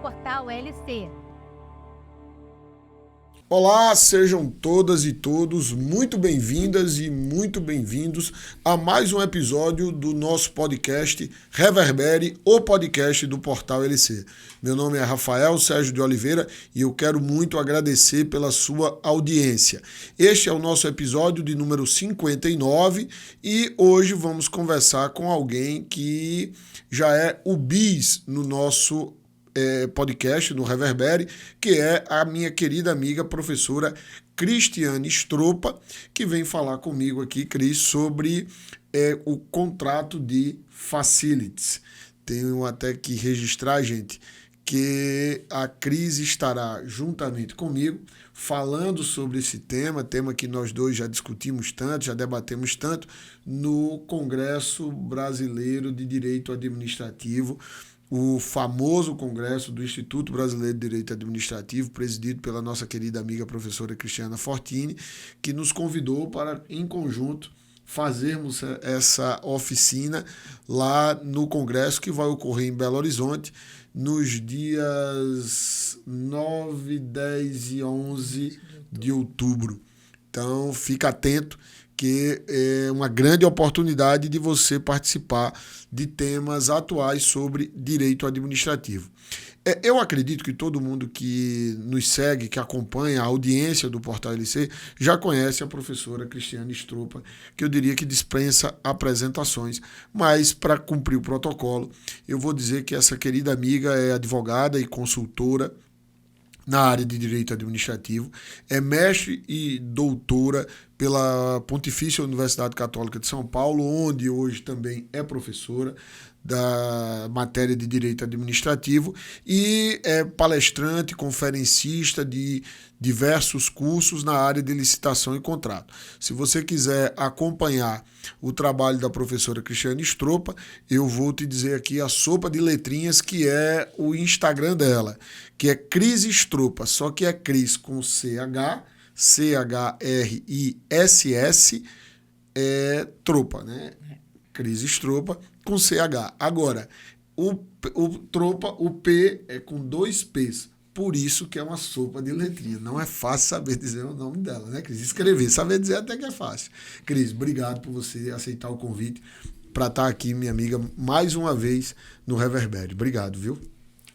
Portal LC. Olá, sejam todas e todos muito bem-vindas e muito bem-vindos a mais um episódio do nosso podcast Reverbere, o podcast do Portal LC. Meu nome é Rafael Sérgio de Oliveira e eu quero muito agradecer pela sua audiência. Este é o nosso episódio de número 59 e hoje vamos conversar com alguém que já é o bis no nosso podcast, no Reverbere, que é a minha querida amiga professora Cristiane Stropa, que vem falar comigo aqui, Cris, sobre o contrato de facilities. Tenho até que registrar, gente, que a Cris estará juntamente comigo falando sobre esse tema que nós dois já discutimos tanto, já debatemos tanto, no Congresso Brasileiro de Direito Administrativo, o famoso congresso do Instituto Brasileiro de Direito Administrativo, presidido pela nossa querida amiga professora Cristiana Fortini, que nos convidou para, em conjunto, fazermos essa oficina lá no congresso que vai ocorrer em Belo Horizonte nos dias 9, 10 e 11 de outubro. Então, fica atento, que é uma grande oportunidade de você participar de temas atuais sobre direito administrativo. Eu acredito que todo mundo que nos segue, que acompanha a audiência do Portal LC, já conhece a professora Cristiane Stropa, que eu diria que dispensa apresentações, mas para cumprir o protocolo, eu vou dizer que essa querida amiga é advogada e consultora na área de direito administrativo, é mestre e doutora pela Pontifícia Universidade Católica de São Paulo, onde hoje também é professora da matéria de direito administrativo e é palestrante, conferencista de diversos cursos na área de licitação e contrato. Se você quiser acompanhar o trabalho da professora Cristiane Stropa, eu vou te dizer aqui a sopa de letrinhas, que é o Instagram dela, que é Cris Stropa, só que é Cris com CH, CHRISS, Tropa, né? Cris Stropa com CH. Agora, o Tropa, o P é com 2 P's. Por isso que é uma sopa de letrinha. Não é fácil saber dizer o nome dela, né, Cris? Escrever, saber dizer até que é fácil. Cris, obrigado por você aceitar o convite para estar aqui, minha amiga, mais uma vez no Reverbere. Obrigado, viu?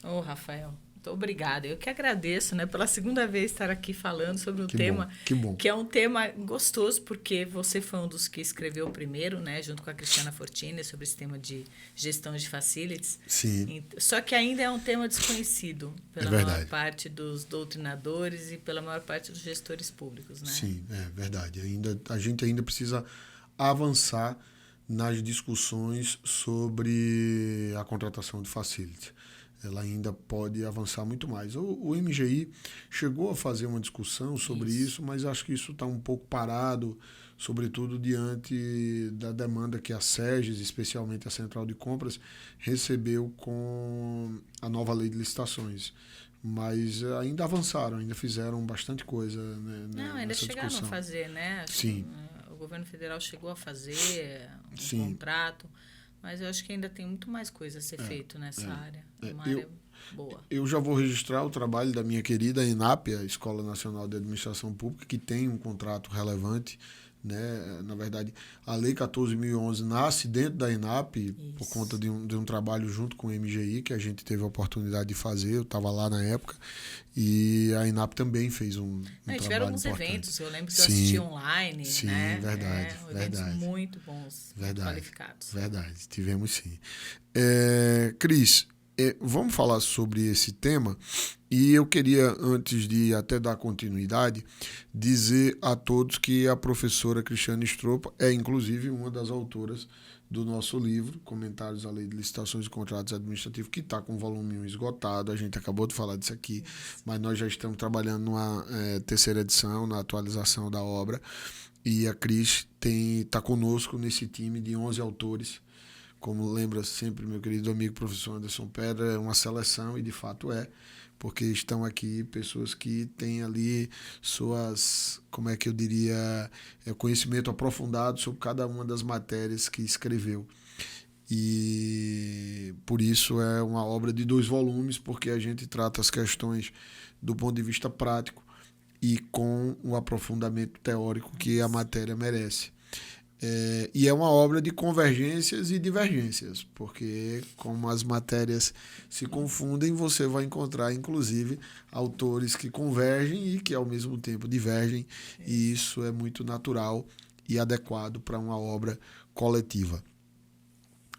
Ô, Rafael, muito obrigada. Eu que agradeço, né, pela segunda vez estar aqui falando sobre um tema que é um tema gostoso, porque você foi um dos que escreveu primeiro, né, junto com a Cristiana Fortini, sobre esse tema de gestão de facilities. Sim. Só que ainda é um tema desconhecido pela maior parte dos doutrinadores e pela maior parte dos gestores públicos, né? Sim, é verdade. A gente ainda precisa avançar nas discussões sobre a contratação de facility. Ela ainda pode avançar muito mais. O MGI chegou a fazer uma discussão sobre isso, mas acho que isso está um pouco parado, sobretudo diante da demanda que a SEGES, especialmente a Central de Compras, recebeu com a nova lei de licitações. Mas ainda avançaram, ainda fizeram bastante coisa, né, Não, ainda chegaram a fazer, né? Acho Sim. Que o governo federal chegou a fazer um contrato, mas eu acho que ainda tem muito mais coisa a ser feito nessa área. Uma área boa. Eu já vou registrar o trabalho da minha querida ENAP, a Escola Nacional de Administração Pública, que tem um contrato relevante, né? Na verdade, a Lei 14.011 nasce dentro da ENAP por conta de um trabalho junto com o MGI, que a gente teve a oportunidade de fazer. Eu estava lá na época, e a ENAP também fez um trabalho tiveram alguns importante. Eventos, eu lembro que eu assisti online. Sim, né? Verdade. Eventos muito bons, muito qualificados. Verdade, tivemos sim. Cris, vamos falar sobre esse tema, e eu queria, antes de até dar continuidade, dizer a todos que a professora Cristiane Stropa é, inclusive, uma das autoras do nosso livro, Comentários à Lei de Licitações e Contratos Administrativos, que está com o volume 1 esgotado. A gente acabou de falar disso aqui, mas nós já estamos trabalhando numa terceira edição, na atualização da obra, e a Cris está conosco nesse time de 11 autores. Como lembra sempre meu querido amigo professor Anderson Pedra, é uma seleção, e de fato porque estão aqui pessoas que têm ali suas, como é que eu diria, conhecimento aprofundado sobre cada uma das matérias que escreveu. E por isso é uma obra de 2 volumes, porque a gente trata as questões do ponto de vista prático e com o aprofundamento teórico que a matéria merece. E é uma obra de convergências e divergências, porque como as matérias se confundem, você vai encontrar, inclusive, autores que convergem e que, ao mesmo tempo, divergem, e isso é muito natural e adequado para uma obra coletiva.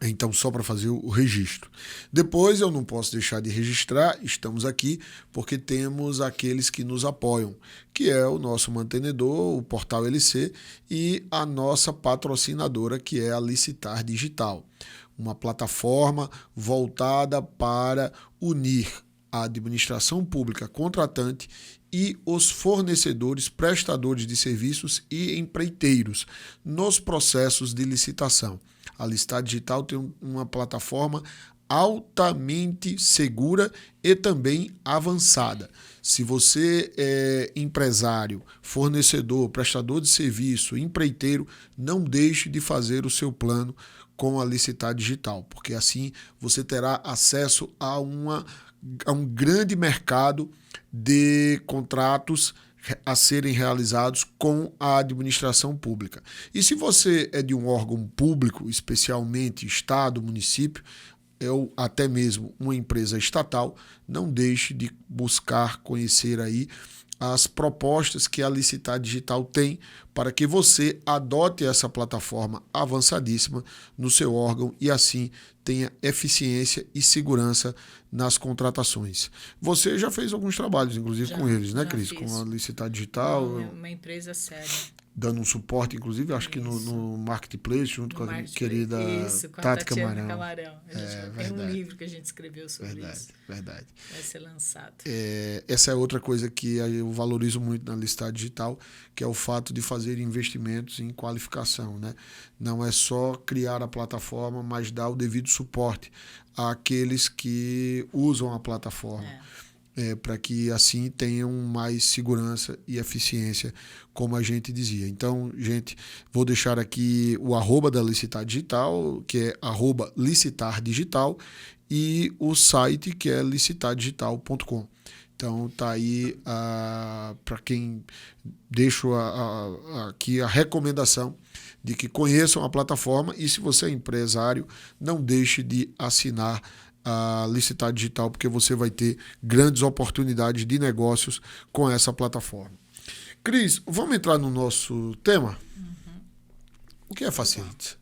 Então, só para fazer o registro. Depois, eu não posso deixar de registrar, estamos aqui porque temos aqueles que nos apoiam, que é o nosso mantenedor, o Portal LC, e a nossa patrocinadora, que é a Licitar Digital, uma plataforma voltada para unir a administração pública contratante e os fornecedores, prestadores de serviços e empreiteiros nos processos de licitação. A Licitar Digital tem uma plataforma altamente segura e também avançada. Se você é empresário, fornecedor, prestador de serviço, empreiteiro, não deixe de fazer o seu plano com a Licitar Digital, porque assim você terá acesso a um grande mercado de contratos a serem realizados com a administração pública. E se você é de um órgão público, especialmente Estado, município, ou até mesmo uma empresa estatal, não deixe de buscar conhecer aí as propostas que a Licitar Digital tem para que você adote essa plataforma avançadíssima no seu órgão e assim tenha eficiência e segurança nas contratações. Você já fez alguns trabalhos, inclusive, com eles, né, Cris? Com a Licitar Digital. Uma empresa séria. Dando um suporte, inclusive, acho que no Marketplace, junto com a querida Tati Camarão. A gente tem um livro que a gente escreveu sobre isso. Verdade. Vai ser lançado. Essa é outra coisa que eu valorizo muito na Licitar Digital, que é o fato de fazer investimentos em qualificação, né? Não é só criar a plataforma, mas dar o devido suporte àqueles que usam a plataforma. Para que assim tenham mais segurança e eficiência, como a gente dizia. Então, gente, vou deixar aqui o @ da Licitar Digital, que é @licitardigital, e o site, que é licitardigital.com. Então, tá aí para quem deixo aqui a recomendação de que conheçam a plataforma, e se você é empresário, não deixe de assinar a Licitar Digital, porque você vai ter grandes oportunidades de negócios com essa plataforma. Cris, vamos entrar no nosso tema? O que é Facilities?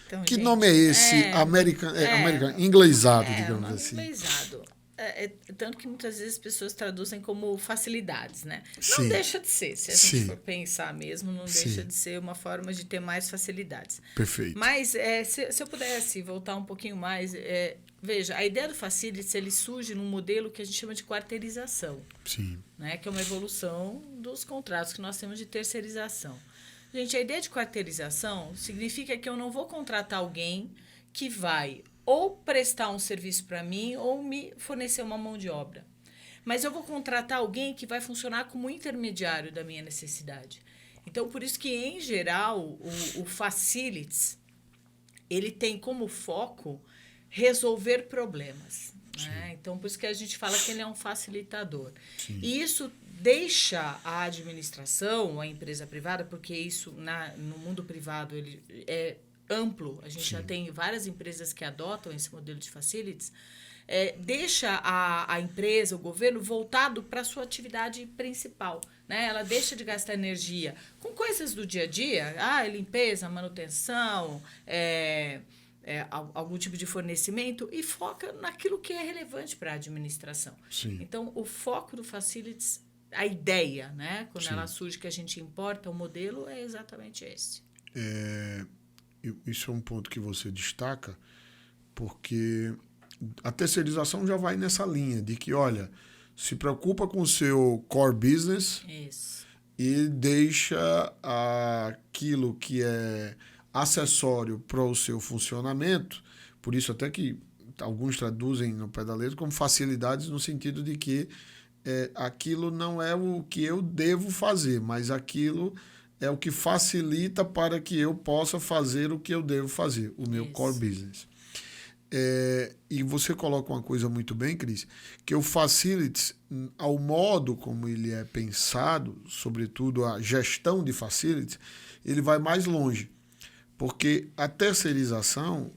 Então, que gente, nome é esse? Inglesado, digamos assim. Inglesado. Tanto que muitas vezes as pessoas traduzem como facilidades, né? Sim. Não deixa de ser, se a gente for pensar mesmo, não deixa de ser uma forma de ter mais facilidades. Perfeito. Mas se eu pudesse voltar um pouquinho mais, veja, a ideia do Facilities, ele surge num modelo que a gente chama de quarteirização. Sim. Né? Que é uma evolução dos contratos que nós temos de terceirização. Gente, a ideia de quarteirização significa que eu não vou contratar alguém que vai ou prestar um serviço para mim ou me fornecer uma mão de obra. Mas eu vou contratar alguém que vai funcionar como intermediário da minha necessidade. Então, por isso que, em geral, o Facilities, ele tem como foco resolver problemas. Né? Então, por isso que a gente fala que ele é um facilitador. Sim. E isso deixa a administração, a empresa privada, porque isso no mundo privado ele é amplo, a gente já tem várias empresas que adotam esse modelo de Facilities, deixa a empresa, o governo, voltado para a sua atividade principal. Né? Ela deixa de gastar energia com coisas do dia a dia, limpeza, manutenção, algum tipo de fornecimento, e foca naquilo que é relevante para a administração. Sim. Então, o foco do Facilities, a ideia, né? Quando ela surge que a gente importa o modelo, é exatamente esse. Isso é um ponto que você destaca, porque a terceirização já vai nessa linha de que, olha, se preocupa com o seu core business. Isso. E deixa aquilo que é acessório para o seu funcionamento, por isso até que alguns traduzem no pé da letra como facilidades, no sentido de que aquilo não é o que eu devo fazer, mas aquilo é o que facilita para que eu possa fazer o que eu devo fazer, o meu core business. E você coloca uma coisa muito bem, Cris, que o facilities, ao modo como ele é pensado, sobretudo a gestão de facilities, ele vai mais longe. Porque a terceirização,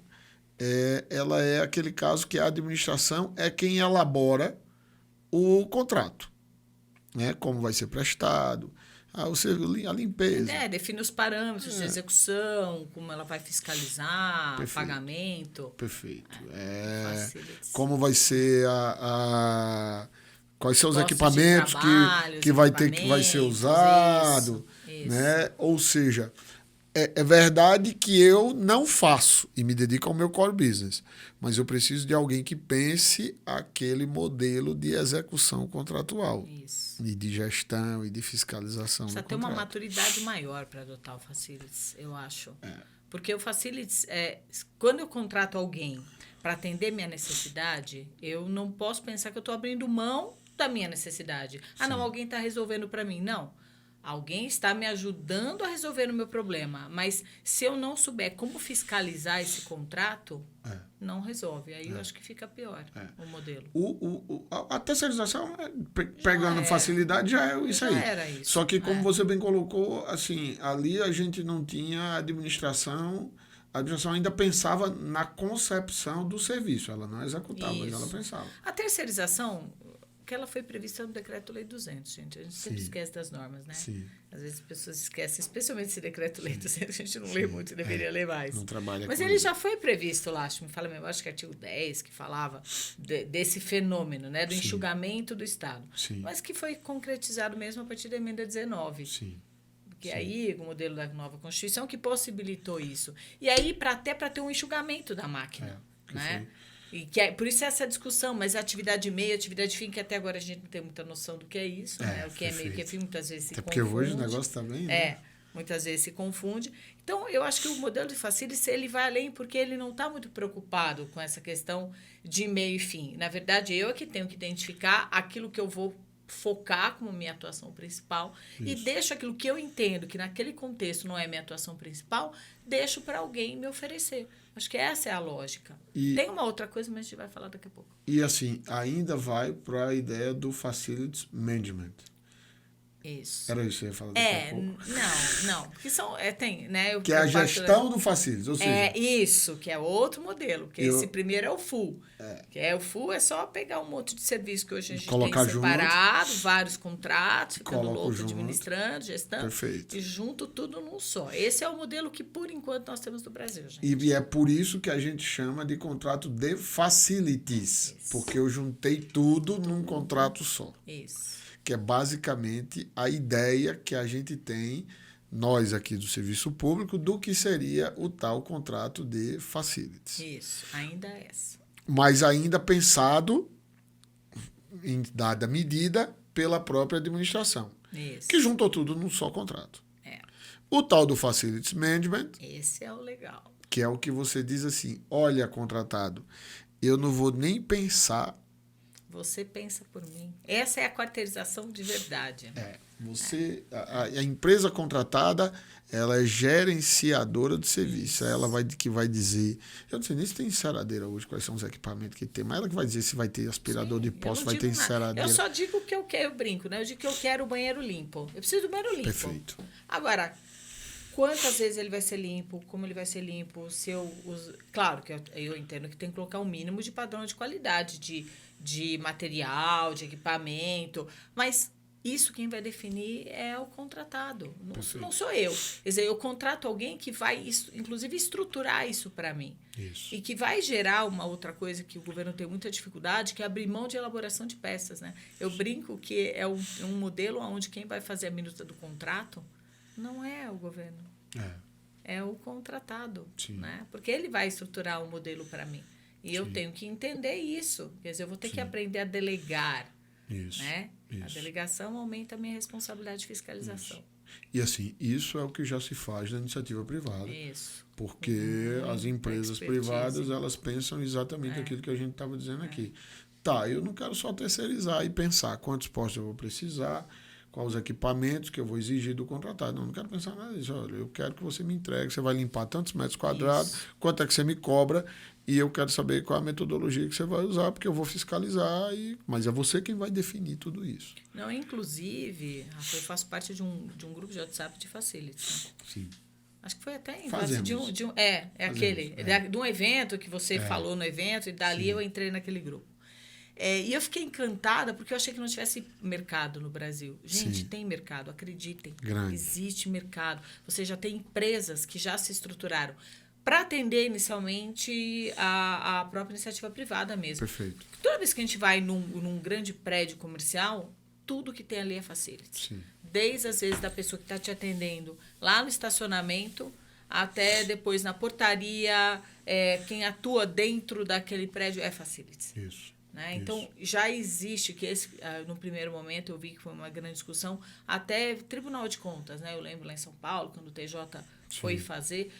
ela é aquele caso que a administração é quem elabora o contrato, né? Como vai ser prestado, a limpeza. Define os parâmetros de execução, como ela vai fiscalizar, perfeito, pagamento. Perfeito. Como vai ser quais são os equipamentos que vai ser usado, isso. Né? Ou seja, é verdade que eu não faço e me dedico ao meu core business, mas eu preciso de alguém que pense aquele modelo de execução contratual. Isso. E de gestão e de fiscalização. Precisa ter uma maturidade maior para adotar o Facilities, eu acho. Porque o Facilities, quando eu contrato alguém para atender minha necessidade, eu não posso pensar que eu estou abrindo mão da minha necessidade. Sim. Não, alguém está resolvendo para mim. Não. Alguém está me ajudando a resolver o meu problema, mas se eu não souber como fiscalizar esse contrato, não resolve. Aí eu acho que fica pior o modelo. A terceirização, pegando facilidade, já é isso aí. Era isso. Só que, como você bem colocou, assim, ali a gente não tinha administração. A administração ainda pensava na concepção do serviço. Ela não executava, mas ela pensava. A terceirização, que ela foi prevista no Decreto-Lei 200, gente. A gente sempre esquece das normas, né? Sim. Às vezes as pessoas esquecem, especialmente esse Decreto-Lei 200, a gente não lê muito, deveria ler mais. Não trabalha Mas ele já foi previsto lá, acho que artigo 10, que falava desse fenômeno, né? Do enxugamento do Estado. Sim. Mas que foi concretizado mesmo a partir da emenda 19. Sim. Porque aí, o modelo da nova Constituição que possibilitou isso. E aí, até para ter um enxugamento da máquina, né? E por isso essa discussão, mas a atividade meio, atividade fim, que até agora a gente não tem muita noção do que é isso, né? O que é meio, o que é fim, muitas vezes se confunde. Porque hoje o negócio também, né? Muitas vezes se confunde. Então, eu acho que o modelo de Facilities, ele vai além, porque ele não está muito preocupado com essa questão de meio e fim. Na verdade, eu é que tenho que identificar aquilo que eu vou focar como minha atuação principal e deixo aquilo que eu entendo que naquele contexto não é minha atuação principal, deixo para alguém me oferecer. Acho que essa é a lógica. Tem uma outra coisa, mas a gente vai falar daqui a pouco. E assim, ainda vai para a ideia do Facilities Management. Isso. Era isso que eu ia falar daqui a pouco. Não. Porque são, tem, né? Que é a gestão do Facilities, ou seja... Isso, que é outro modelo. Porque esse primeiro é o full. O full é só pegar um monte de serviço que hoje a gente tem separado, vários contratos, ficando louco, administrando, gestando. Perfeito. E junto tudo num só. Esse é o modelo que, por enquanto, nós temos no Brasil, gente. E é por isso que a gente chama de contrato de Facilities. Isso. Porque eu juntei tudo num contrato só. Isso. Que é basicamente a ideia que a gente tem, nós aqui do serviço público, do que seria o tal contrato de Facilities. Isso, ainda é essa. Mas ainda pensado, em dada medida, pela própria administração. Isso. Que juntou tudo num só contrato. O tal do Facilities Management... Esse é o legal. Que é o que você diz assim, olha, contratado, eu não vou nem pensar... Você pensa por mim. Essa é a quarteirização de verdade. A empresa contratada, ela é gerenciadora do serviço. Ela que vai dizer... Eu não sei nem se tem enceradeira hoje, quais são os equipamentos que tem, mas ela que vai dizer se vai ter aspirador de pó, se vai ter enceradeira. Eu só digo o que eu quero, eu brinco, né? Eu digo que eu quero o banheiro limpo. Eu preciso do banheiro limpo. Perfeito. Agora, quantas vezes ele vai ser limpo, como ele vai ser limpo, se eu uso... Claro que eu entendo que tem que colocar um mínimo de padrão de qualidade, de material, de equipamento, mas isso quem vai definir é o contratado, não sou eu. Quer dizer, eu contrato alguém que vai, inclusive, estruturar isso para mim. Isso. E que vai gerar uma outra coisa que o governo tem muita dificuldade, que é abrir mão de elaboração de peças, né? Eu brinco que é um modelo onde quem vai fazer a minuta do contrato não é o governo, é o contratado, né? Porque ele vai estruturar o modelo para mim. E eu tenho que entender isso. Quer dizer, eu vou ter que aprender a delegar. Isso. Né? Isso. A delegação aumenta a minha responsabilidade de fiscalização. Isso. E assim, isso é o que já se faz na iniciativa privada. Isso. Porque as empresas privadas, elas pensam exatamente aquilo que a gente estava dizendo aqui. Tá, eu não quero só terceirizar e pensar quantos postos eu vou precisar, quais os equipamentos que eu vou exigir do contratado. Não quero pensar nada disso. Olha, eu quero que você me entregue, você vai limpar tantos metros quadrados, quanto é que você me cobra, e eu quero saber qual a metodologia que você vai usar, porque eu vou fiscalizar, mas é você quem vai definir tudo isso. Não, inclusive, eu faço parte de um grupo de WhatsApp de facilities. Né? Sim. Acho que foi até em base de um de um evento que você falou no evento, e dali eu entrei naquele grupo. E eu fiquei encantada porque eu achei que não tivesse mercado no Brasil. Gente, tem mercado, acreditem. Grande. Existe mercado. Você já tem empresas que já se estruturaram para atender inicialmente a própria iniciativa privada mesmo. Perfeito. Toda vez que a gente vai num grande prédio comercial, tudo que tem ali é facility. Sim. Desde, às vezes, da pessoa que está te atendendo lá no estacionamento, até depois na portaria, quem atua dentro daquele prédio é facility. Isso. Né? Então, já existe, que no primeiro momento eu vi que foi uma grande discussão, até Tribunal de Contas, né? Eu lembro lá em São Paulo, quando o TJ foi fazer,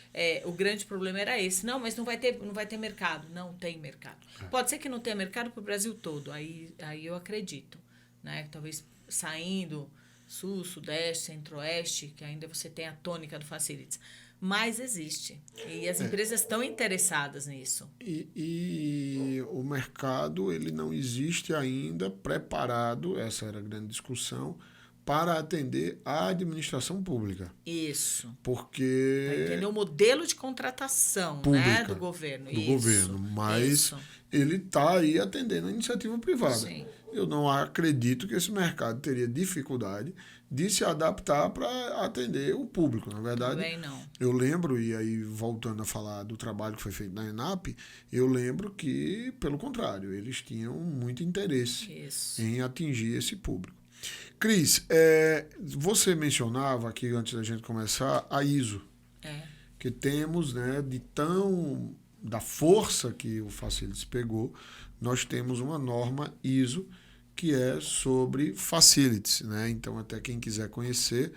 o grande problema era esse. Não, mas não vai ter mercado. Não tem mercado. Pode ser que não tenha mercado para o Brasil todo, aí eu acredito. Né? Talvez saindo Sul, Sudeste, Centro-Oeste, que ainda você tem a tônica do Facilities. Mas existe. E as empresas estão interessadas nisso. E o mercado ele não existe ainda preparado, essa era a grande discussão, para atender a administração pública. Isso. Porque... Para entender o modelo de contratação pública, né, do governo. Governo. Mas ele está aí atendendo a iniciativa privada. Sim. Eu não acredito que esse mercado teria dificuldade de se adaptar para atender o público. Na verdade, também não. Eu lembro, e aí voltando a falar do trabalho que foi feito na ENAP, eu lembro que, pelo contrário, eles tinham muito interesse em atingir esse público. Cris, você mencionava aqui, antes da gente começar, a ISO. Que temos, né, da força que o Facilities pegou, nós temos uma norma ISO que é sobre facilities, né? Então, até quem quiser conhecer,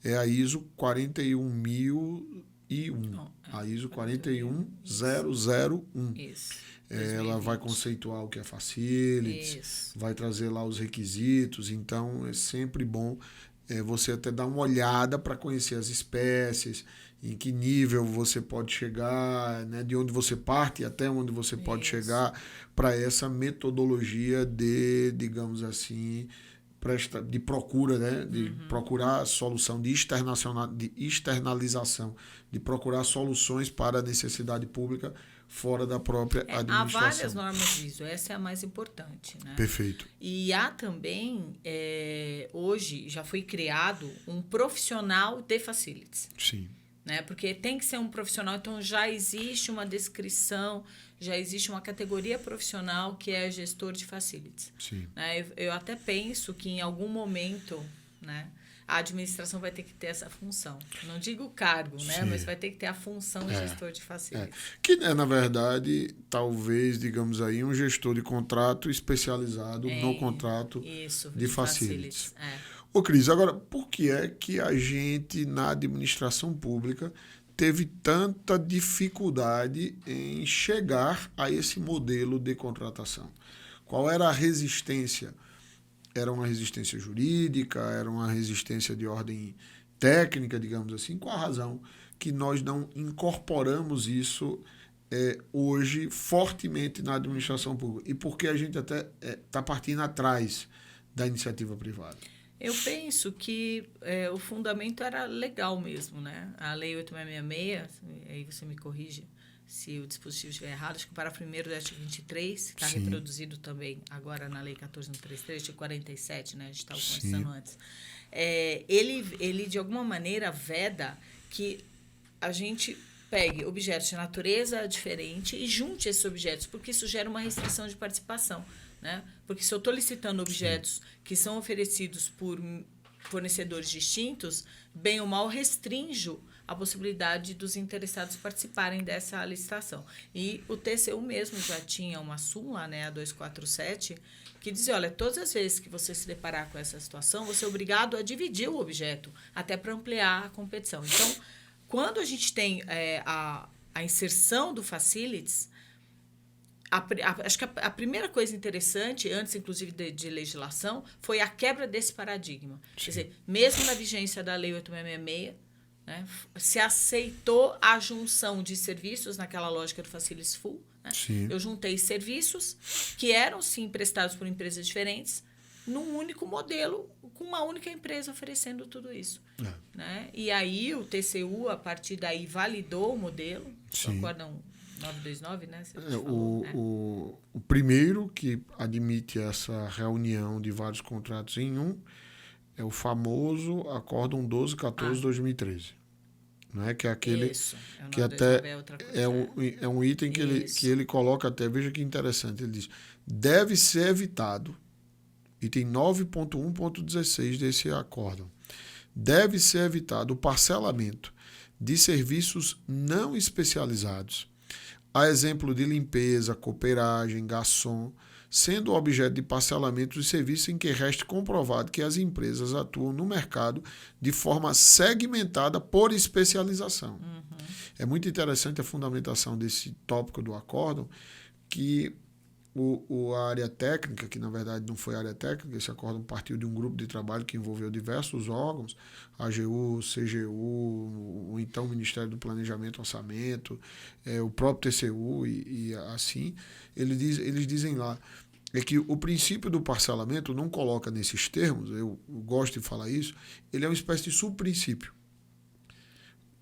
é a ISO 41001, a ISO 41001. Isso. Ela vai conceituar o que é facilities, vai trazer lá os requisitos, então é sempre bom você até dar uma olhada para conhecer as espécies, em que nível você pode chegar, né, de onde você parte até onde você pode chegar para essa metodologia de, digamos assim, de procura, né, de procurar solução, de externalização, de procurar soluções para a necessidade pública fora da própria administração. Há várias normas ISO, essa é a mais importante. Né? Perfeito. E há também, hoje, já foi criado um profissional de facilities. Sim. Né? Porque tem que ser um profissional, então já existe uma descrição, já existe uma categoria profissional que é gestor de facilities. Sim. Né? Eu até penso que em algum momento, né, a administração vai ter que ter essa função. Não digo o cargo, né, mas vai ter que ter a função de gestor de facilities. Que é, na verdade, talvez, digamos aí, um gestor de contrato especializado no contrato de facilities. Ô, Cris, agora, por que é que a gente, na administração pública, teve tanta dificuldade em chegar a esse modelo de contratação? Qual era a resistência? Era uma resistência jurídica? Era uma resistência de ordem técnica, digamos assim? Qual a razão que nós não incorporamos isso hoje fortemente na administração pública? E por que a gente até está partindo atrás da iniciativa privada? Eu penso que o fundamento era legal mesmo, né? A Lei 8666, aí você me corrige se o dispositivo estiver errado, acho que o parágrafo 1º do artigo 23, que está reproduzido também agora na Lei 14133, de 47, né? A gente estava conversando antes. Ele, de alguma maneira, veda que a gente pegue objetos de natureza diferente e junte esses objetos, porque isso gera uma restrição de participação. Né? Porque se eu estou licitando objetos que são oferecidos por fornecedores distintos, bem ou mal restrinjo a possibilidade dos interessados participarem dessa licitação. E o TCU mesmo já tinha uma súmula, né, a 247, que dizia, olha, todas as vezes que você se deparar com essa situação, você é obrigado a dividir o objeto, até para ampliar a competição. Então, quando a gente tem a inserção do facilities, acho que a primeira coisa interessante, antes inclusive de legislação, foi a quebra desse paradigma. Sim. Quer dizer, mesmo na vigência da Lei 8.666, né, se aceitou a junção de serviços naquela lógica do Facilities Full. Né? Eu juntei serviços que eram, sim, prestados por empresas diferentes, num único modelo, com uma única empresa oferecendo tudo isso. Né? E aí o TCU, a partir daí, validou o modelo. Sim. Acordam 929, né? O primeiro que admite essa reunião de vários contratos em um é o famoso Acórdão 1214/2013. Né? Que é aquele isso. que até é um item que ele coloca até, veja que interessante, ele diz, deve ser evitado, item 9.1.16 desse acórdão, deve ser evitado o parcelamento de serviços não especializados, a exemplo de limpeza, cooperagem, garçom, sendo objeto de parcelamento de serviços em que reste comprovado que as empresas atuam no mercado de forma segmentada por especialização. É muito interessante a fundamentação desse tópico do acórdão, que a área técnica, que na verdade não foi área técnica, esse acórdão partiu de um grupo de trabalho que envolveu diversos órgãos, AGU, CGU, o então Ministério do Planejamento e Orçamento, o próprio TCU e assim, eles dizem lá, é que o princípio do parcelamento não coloca nesses termos, eu gosto de falar isso, ele é uma espécie de subprincípio,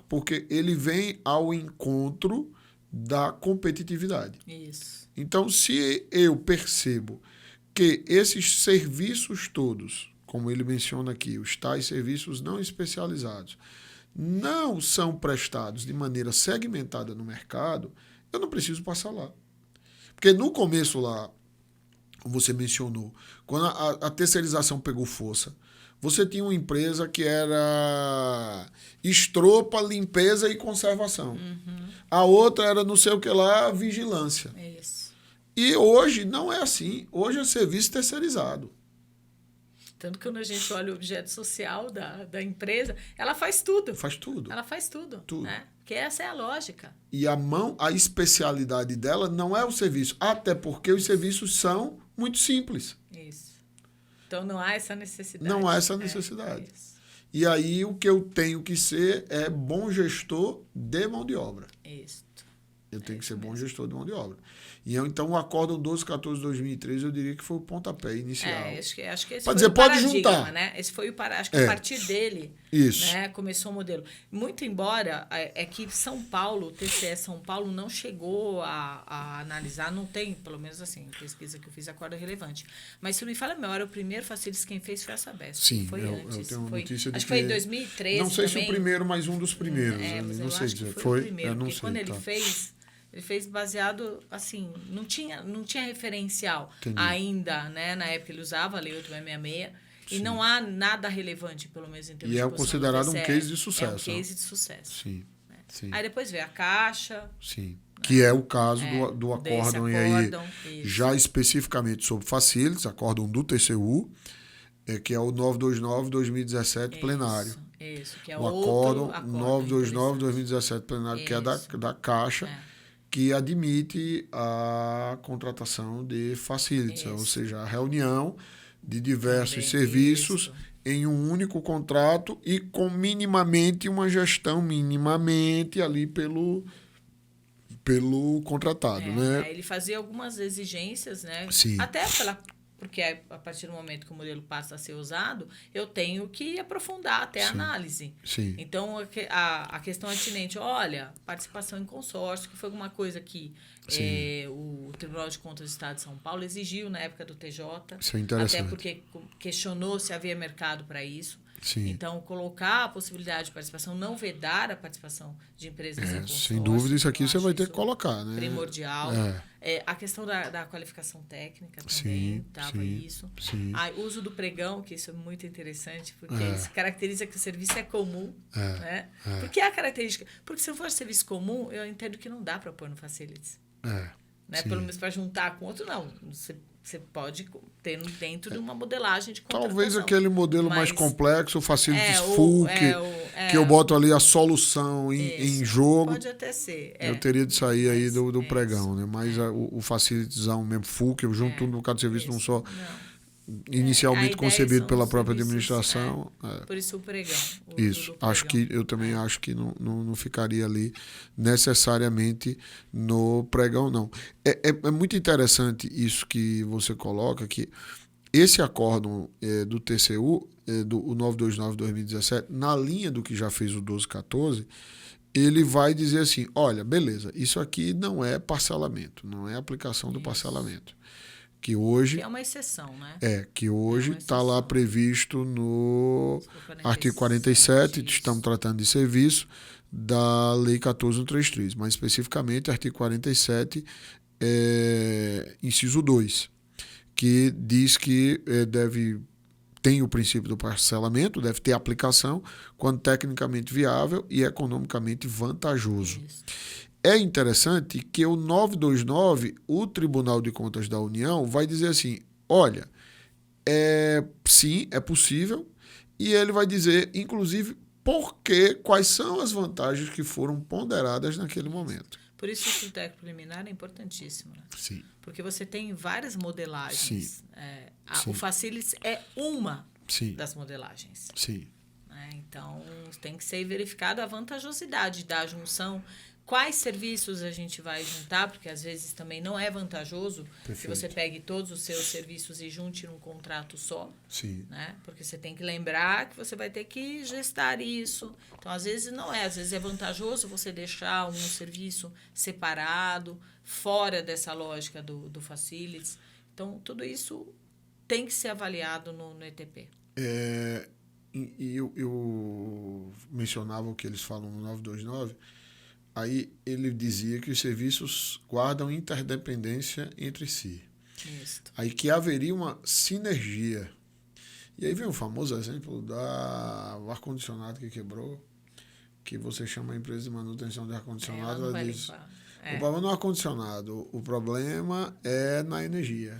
porque ele vem ao encontro da competitividade. Isso. Então, se eu percebo que esses serviços todos, como ele menciona aqui, os tais serviços não especializados, não são prestados de maneira segmentada no mercado, eu não preciso passar lá. Porque no começo lá, como você mencionou, quando a terceirização pegou força, você tinha uma empresa que era estropa, limpeza e conservação. A outra era não sei o que lá, vigilância. É isso. E hoje não é assim. Hoje é serviço terceirizado. Tanto que quando a gente olha o objeto social da empresa, ela faz tudo. Faz tudo. Ela faz tudo. Né? Porque essa é a lógica. E a especialidade dela não é o serviço. Até porque os serviços são muito simples. Isso. Então não há essa necessidade. Não há essa necessidade. E aí o que eu tenho que ser é bom gestor de mão de obra. Isso. Eu tenho que ser bom gestor de mão de obra. E então o Acórdão 1214/2013 eu diria que foi o pontapé inicial. Acho que esse pode foi o pode juntar. Né? Esse foi acho que a partir dele, né, começou o modelo. Muito embora que São Paulo, o TCE São Paulo não chegou a analisar, não tem, pelo menos assim, pesquisa que eu fiz, acordo relevante. Mas se não me falha a memória, o primeiro Facilities quem fez foi a Sabesp. Sim, foi antes. Eu tenho uma notícia de acho que foi em 2013 não sei também. Se o primeiro, mas um dos primeiros. Mas não sei dizer. Foi o primeiro, não porque sei, quando ele fez baseado, assim, não tinha referencial. Entendi. Ainda, né? Na época ele usava a Lei 8.666 e não há nada relevante, pelo menos em termos de posição. E é considerado um case de sucesso. É um case de sucesso. Sim. Né? Sim. Aí depois veio a Caixa. Sim. Né? Que é o caso do acórdão, e aí já especificamente sobre Facilities, acórdão do TCU, que é o 929/2017 plenário. Isso, que é o acórdão 929/2017 plenário, que é da Caixa, que admite a contratação de Facilities, ou seja, a reunião de diversos serviços em um único contrato e com minimamente uma gestão ali pelo contratado. Né? Ele fazia algumas exigências, né? Sim. Até porque a partir do momento que o modelo passa a ser usado, eu tenho que aprofundar até a análise. Sim. Então, a questão atinente, olha, participação em consórcio, que foi alguma coisa que o Tribunal de Contas do Estado de São Paulo exigiu na época do TJ. Isso é interessante. Até porque questionou se havia mercado para isso. Sim. Então, colocar a possibilidade de participação, não vedar a participação de empresas em consórcio. Sem dúvida, isso aqui você vai ter que colocar. Né? Primordial. A questão da qualificação técnica também estava isso. Sim. O uso do pregão, que isso é muito interessante, porque isso caracteriza que o serviço é comum. Né? Porque é a característica. Porque se não for serviço comum, eu entendo que não dá para pôr no Facilities. Né? Pelo menos para juntar com outro, não. Você pode ter dentro de uma modelagem de contratação. Talvez aquele modelo mais complexo, o Facilities Full, que eu boto ali a solução em jogo. Pode até ser. Eu teria de sair aí do pregão, né? Mas o facilitizão mesmo full, que eu junto tudo no cada serviço num só. Não. Inicialmente concebido pela própria administração. Por isso o pregão. Isso. Eu também acho que não ficaria ali necessariamente no pregão, não. É muito interessante isso que você coloca, que esse acórdão do TCU, do 929/2017, na linha do que já fez o 1214, ele vai dizer assim, olha, beleza, isso aqui não é parcelamento, não é aplicação do parcelamento. Que hoje é uma exceção, né? Que hoje está lá previsto no artigo 47, estamos tratando de serviço, da Lei 14.133, mas especificamente artigo 47, inciso 2, que diz que tem o princípio do parcelamento, deve ter aplicação quando tecnicamente viável e economicamente vantajoso. Isso. É interessante que o 929, o Tribunal de Contas da União, vai dizer assim, olha, sim, é possível, e ele vai dizer, inclusive, quais são as vantagens que foram ponderadas naquele momento. Por isso que o técnico preliminar é importantíssimo. Né? Sim. Porque você tem várias modelagens. Sim. O Facilities é uma das modelagens. Sim. Então, tem que ser verificada a vantajosidade da junção. Quais serviços a gente vai juntar, porque às vezes também não é vantajoso que você pegue todos os seus serviços e junte num contrato só. Sim. Né? Porque você tem que lembrar que você vai ter que gestar isso. Então, às vezes não é. Às vezes é vantajoso você deixar um serviço separado, fora dessa lógica do Facilities. Então, tudo isso tem que ser avaliado no ETP. E eu mencionava o que eles falam no 929. Aí ele dizia que os serviços guardam interdependência entre si. Isso. Aí que haveria uma sinergia. E aí vem o famoso exemplo do ar-condicionado que quebrou, que você chama a empresa de manutenção de ar-condicionado, ela diz, o problema não é ar-condicionado, o problema é na energia,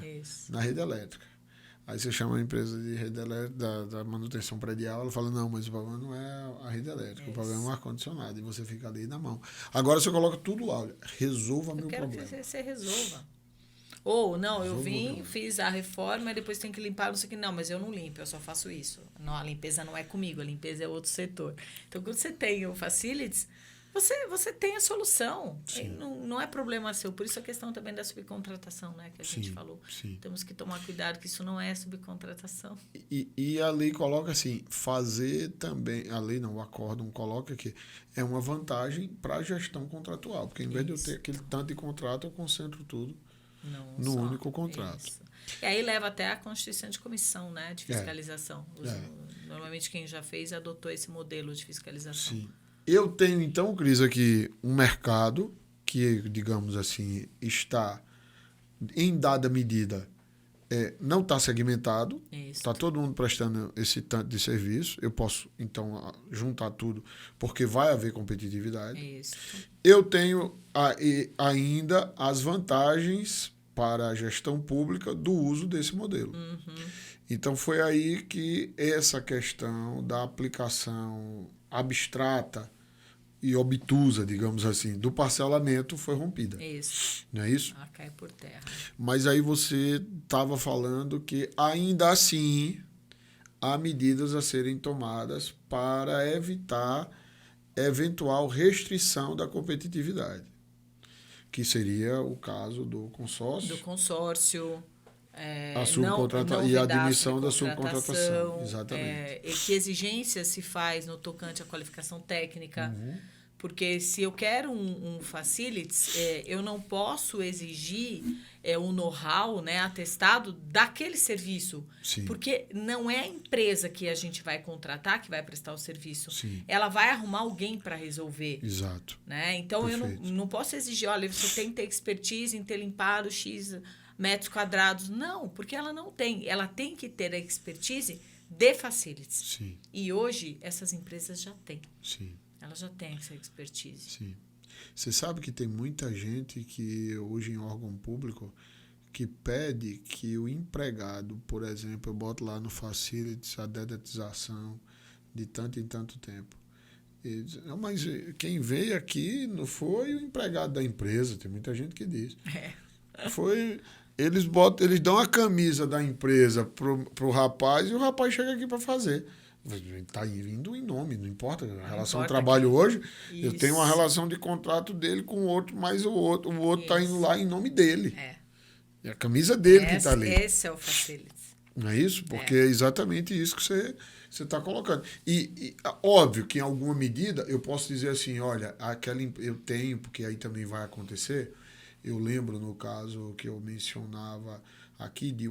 na rede elétrica. Aí você chama a empresa de rede elétrica, da manutenção predial, ela fala, não, mas o problema não é a rede elétrica, o problema é o ar-condicionado, e você fica ali na mão. Agora você coloca tudo lá, olha, resolva meu problema. Eu quero que você resolva. Ou, não, eu fiz a reforma e depois tenho que limpar, não sei o que. Não, mas eu não limpo, eu só faço isso. Não, a limpeza não é comigo, a limpeza é outro setor. Então, quando você tem o Facilities, você tem a solução. Não é problema seu. Por isso a questão também da subcontratação, né, que a gente falou. Sim. Temos que tomar cuidado que isso não é subcontratação. E a lei coloca assim, fazer também, a lei não, o acórdão coloca que é uma vantagem para a gestão contratual, porque em vez de eu ter aquele tanto de contrato, eu concentro tudo no único contrato. Isso. E aí leva até a constituição de comissão, né, de fiscalização. Normalmente quem já fez adotou esse modelo de fiscalização. Sim. Eu tenho, então, Cris, aqui um mercado que, digamos assim, está em dada medida, não está segmentado, está todo mundo prestando esse tanto de serviço. Eu posso, então, juntar tudo, porque vai haver competitividade. Isso. Eu tenho ainda as vantagens para a gestão pública do uso desse modelo. Então, foi aí que essa questão da aplicação abstrata e obtusa, digamos assim, do parcelamento foi rompida. Isso. Não é isso? Cai por terra. Mas aí você estava falando que ainda assim há medidas a serem tomadas para evitar eventual restrição da competitividade, que seria o caso do consórcio. Do consórcio. E a admissão da subcontratação. Exatamente. Que exigência se faz no tocante à qualificação técnica? Porque se eu quero um Facilities, eu não posso exigir um know-how, né, atestado daquele serviço. Sim. Porque não é a empresa que a gente vai contratar que vai prestar o serviço. Sim. Ela vai arrumar alguém para resolver. Exato. Né? Então, Perfeito. eu não posso exigir, olha, você tem que ter expertise em ter limpado X metros quadrados. Não, porque ela não tem. Ela tem que ter a expertise de Facilities. Sim. E hoje, essas empresas já têm. Sim. Elas já têm essa expertise. Sim. Você sabe que tem muita gente que hoje em órgão público que pede que o empregado, por exemplo, eu boto lá no Facilities a dedetização de tanto em tanto tempo. Ele diz, não, mas quem veio aqui não foi o empregado da empresa, tem muita gente que diz. Foi, eles dão a camisa da empresa pro rapaz e o rapaz chega aqui para fazer. Está vindo em nome, não importa. A relação de trabalho hoje, isso. Eu tenho uma relação de contrato dele com o outro, mas o outro está indo lá em nome dele. É a camisa dele que está ali. Esse é o facilities. Não é isso? Porque é exatamente isso que você está colocando. E óbvio que em alguma medida eu posso dizer assim, olha, eu tenho, porque aí também vai acontecer. Eu lembro no caso que eu mencionava aqui de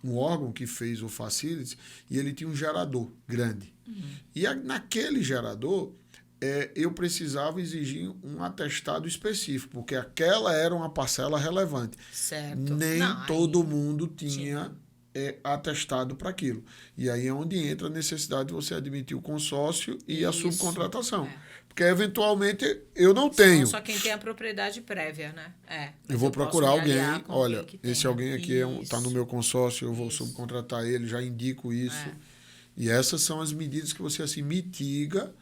um órgão que fez o facilities e ele tinha um gerador grande. E naquele gerador eu precisava exigir um atestado específico, porque aquela era uma parcela relevante. Certo. Nem todo mundo tinha atestado para aquilo. E aí é onde entra a necessidade de você admitir o consórcio e a subcontratação. Porque, eventualmente, eu não tenho. Só quem tem a propriedade prévia, né? Eu vou procurar alguém. Olha, esse alguém aqui está no meu consórcio, eu vou subcontratar ele, já indico isso. E essas são as medidas que você assim mitiga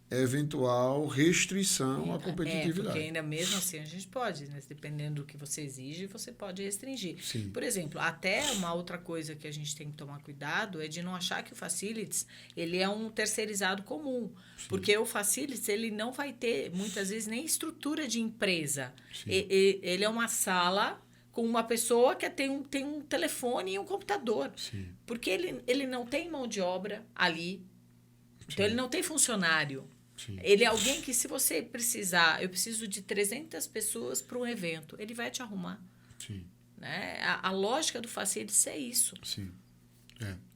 eventual restrição à competitividade. Porque ainda mesmo assim a gente pode, né? Dependendo do que você exige, você pode restringir. Sim. Por exemplo, até uma outra coisa que a gente tem que tomar cuidado é de não achar que o facilities ele é um terceirizado comum. Sim. Porque o facilities ele não vai ter, muitas vezes, nem estrutura de empresa. Ele é uma sala com uma pessoa que tem um telefone e um computador. Sim. Porque ele não tem mão de obra ali. Então, ele não tem funcionário. Sim. Ele é alguém que, se você precisar, eu preciso de 300 pessoas para um evento, ele vai te arrumar. Sim. Né? A lógica do facilities é isso. Sim.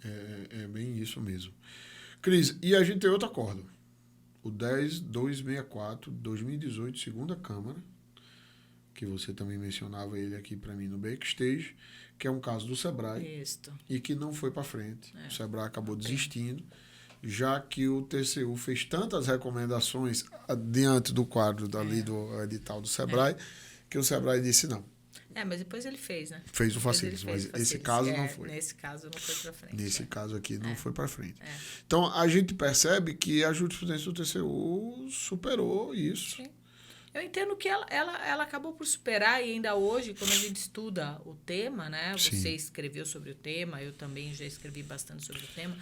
É bem isso mesmo. Cris, e a gente tem outro acordo. O 10264, 2018, segunda Câmara, que você também mencionava ele aqui para mim no backstage, que é um caso do Sebrae. Isso. E que não foi para frente. O Sebrae acabou desistindo, já que o TCU fez tantas recomendações diante do quadro dali do edital do Sebrae, que o Sebrae disse não. Mas depois ele fez, né? Fez o facilities, mas esse caso não foi. Nesse caso não foi para frente. Nesse caso aqui não foi para frente. Então, a gente percebe que a jurisprudência do TCU superou isso. Sim. Eu entendo que ela acabou por superar, e ainda hoje, quando a gente estuda o tema, né? Você Sim. escreveu sobre o tema, eu também já escrevi bastante sobre o tema.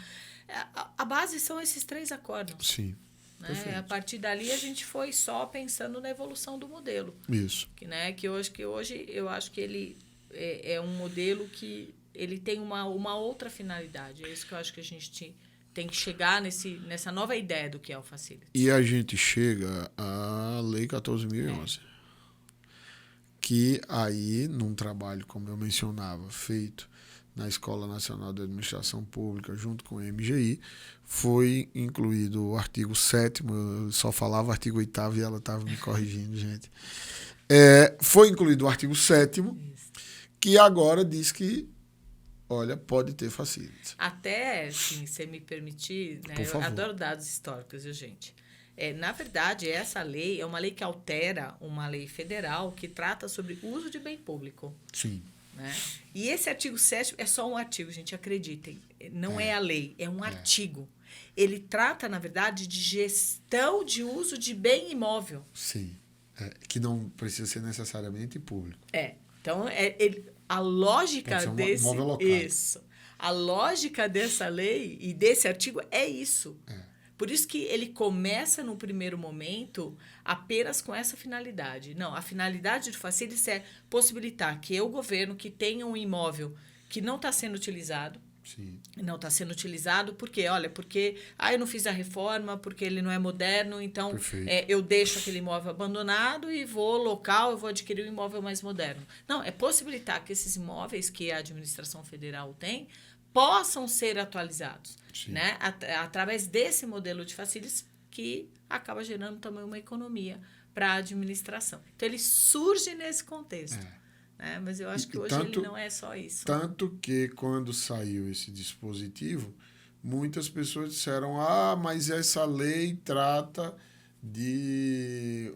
A base são esses 3 acordos. Sim. Né? A partir dali, a gente foi só pensando na evolução do modelo. Isso. Que hoje eu acho que ele é um modelo que ele tem uma outra finalidade. É isso que eu acho que a gente tem que chegar nessa nova ideia do que é o facilities. E a gente chega à Lei 14.011. Que aí, num trabalho, como eu mencionava, feito na Escola Nacional de Administração Pública, junto com o MGI, foi incluído o artigo 7º, eu só falava artigo 8º e ela estava me corrigindo, gente. Foi incluído o artigo 7º, que agora diz que, olha, pode ter facilities. Até, se você me permitir, né, eu adoro dados históricos, viu, gente? Na verdade, essa lei é uma lei que altera uma lei federal que trata sobre uso de bem público. Sim. Né? E esse artigo 7º é só um artigo, gente, acreditem. Não é a lei, é um artigo. Ele trata, na verdade, de gestão de uso de bem imóvel. Sim. Que não precisa ser necessariamente público. Então, a lógica desse... imóvel local. Isso. A lógica dessa lei e desse artigo é isso. Por isso que ele começa, no primeiro momento, apenas com essa finalidade. Não, a finalidade do facilities é possibilitar que o governo que tenha um imóvel que não está sendo utilizado, Sim. Não está sendo utilizado, porque eu não fiz a reforma, porque ele não é moderno, então eu deixo aquele imóvel abandonado e eu vou adquirir um imóvel mais moderno. Não, é possibilitar que esses imóveis que a administração federal tem possam ser atualizados, né? Através desse modelo de facilities que acaba gerando também uma economia para a administração. Então, ele surge nesse contexto. Né? Mas eu acho que hoje ele não é só isso. Tanto que, quando saiu esse dispositivo, muitas pessoas disseram, mas essa lei trata de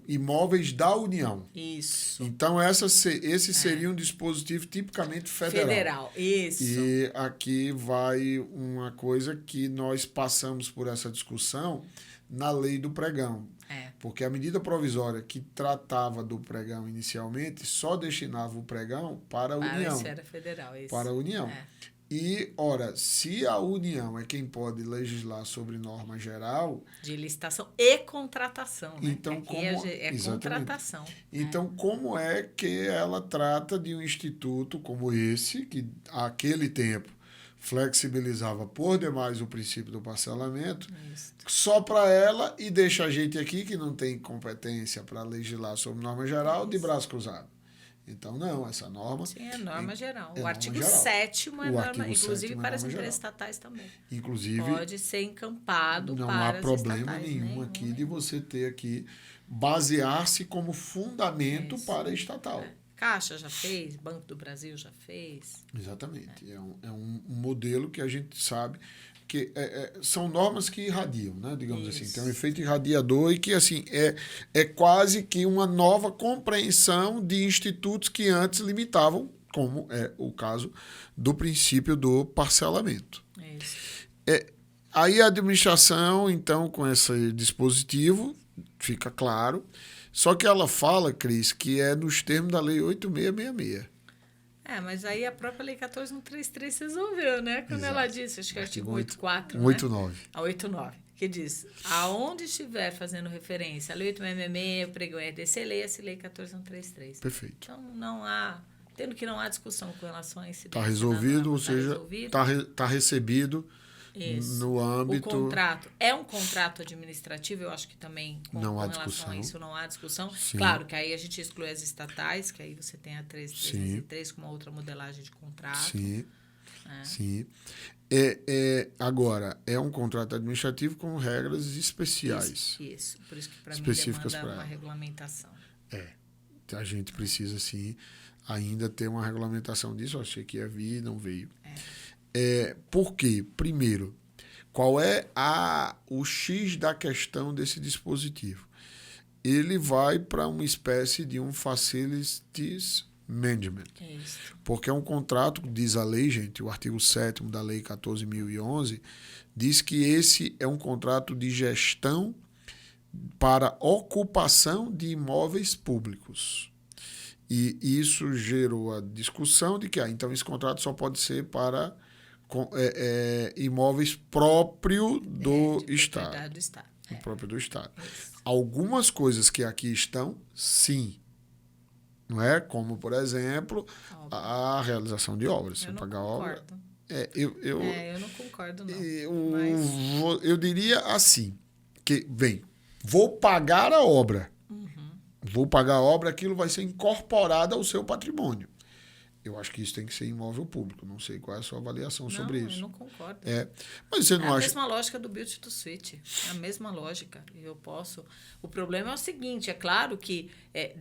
imóveis da União. Isso. Então, esse seria um dispositivo tipicamente federal. Federal, isso. E aqui vai uma coisa que nós passamos por essa discussão na lei do pregão. Porque a medida provisória que tratava do pregão inicialmente só destinava o pregão para a União. Para a esfera federal, isso. Para a União. E, ora, se a União é quem pode legislar sobre norma geral... De licitação e contratação, né? Então, como, contratação. Então, como é que ela trata de um instituto como esse, que àquele tempo flexibilizava por demais o princípio do parcelamento, só para ela, e deixa a gente aqui, que não tem competência para legislar sobre norma geral, de braço cruzado. Então, não, essa norma... Sim, é norma geral. O artigo 7º é norma, inclusive para as empresas estatais também. Inclusive... Pode ser encampado para as estatais. Não há problema estatais, nenhum aqui de você ter aqui, basear-se como fundamento para a estatal. Caixa já fez, Banco do Brasil já fez. Exatamente. É um modelo que a gente sabe que são normas que irradiam, né? Digamos assim, tem um efeito irradiador e que assim, é quase que uma nova compreensão de institutos que antes limitavam, como é o caso do princípio do parcelamento. Aí a administração, então, com esse dispositivo, fica claro, só que ela fala, Cris, que é nos termos da Lei 8666. Mas aí a própria Lei 14133 resolveu, né? Quando ela disse, acho que é o artigo 84, 89. Né? A 89, que diz, aonde estiver fazendo referência a Lei 8666, o pregão RDC, leia-se Lei 14133. Perfeito. Então, não há discussão com relação a esse... Está resolvido, ou seja, está recebido. Isso. No âmbito... O contrato é um contrato administrativo, eu acho que também com relação discussão. a isso não há discussão. Sim. Claro que aí a gente exclui as estatais, que aí você tem a 303 com uma outra modelagem de contrato. Sim. Agora, é um contrato administrativo com regras especiais. Isso. Por isso que para mim demanda uma regulamentação. A gente precisa, sim, ainda ter uma regulamentação disso. Eu achei que ia vir e não veio. Por quê? Primeiro, qual é o X da questão desse dispositivo? Ele vai para uma espécie de um facilities management. Porque é um contrato, diz a lei, gente, o artigo 7º da Lei 14.011, diz que esse é um contrato de gestão para ocupação de imóveis públicos. E isso gerou a discussão de que, então, esse contrato só pode ser para imóveis próprio do Estado. Próprio do Estado. Algumas coisas que aqui estão, sim. Não é? Como, por exemplo, a realização de obras. Eu não concordo. Eu não concordo, não. Eu diria assim, que, vou pagar a obra. Vou pagar a obra, aquilo vai ser incorporado ao seu patrimônio. Eu acho que isso tem que ser imóvel público. Não sei qual é a sua avaliação sobre isso. Eu não concordo. Mas você não acha... É a mesma lógica do build to suit. É a mesma lógica. O problema é o seguinte, é claro que